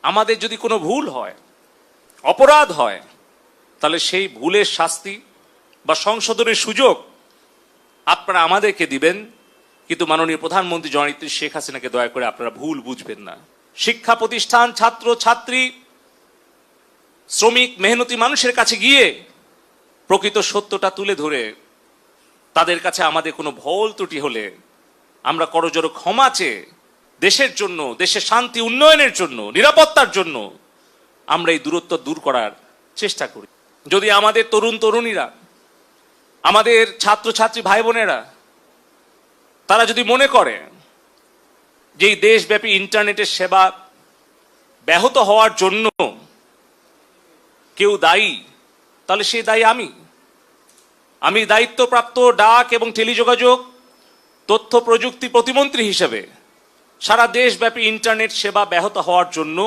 আমাদের যদি কোনো ভুল হয়, অপরাধ হয়, তাহলে সেই ভুলের শাস্তি বা সংশোধনের সুযোগ আপনারা আমাদেরকে দিবেন, কিন্তু মাননীয় প্রধানমন্ত্রী জননেত্রী শেখ হাসিনাকে দয়া করে আপনারা ভুল বুঝবেন না। শিক্ষা প্রতিষ্ঠান, ছাত্র ছাত্রী, শ্রমিক, মেহনতি মানুষের কাছে গিয়ে প্রকৃত সত্যটা তুলে ধরে তাদের কাছে আমাদের কোনো ভুল ত্রুটি হলে আমরা করজোড়ে ক্ষমা চেয়ে দেশের জন্য, দেশের শান্তি উন্নয়নের জন্য, নিরাপত্তার জন্য আমরা এই দূরত্ব দূর করার চেষ্টা করি। যদি আমাদের তরুণ তরুণীরা, আমাদের ছাত্রছাত্রী ভাই বোনেরা তারা যদি মনে করে যে এই দেশব্যাপী ইন্টারনেটের সেবা ব্যাহত হওয়ার জন্য কেউ দায়ী, তাহলে সেই দায়ী আমি দায়িত্বপ্রাপ্ত ডাক এবং টেলিযোগাযোগ তথ্য প্রযুক্তি প্রতিমন্ত্রী হিসেবে সারা দেশব্যাপী ইন্টারনেট সেবা ব্যাহত হওয়ার জন্য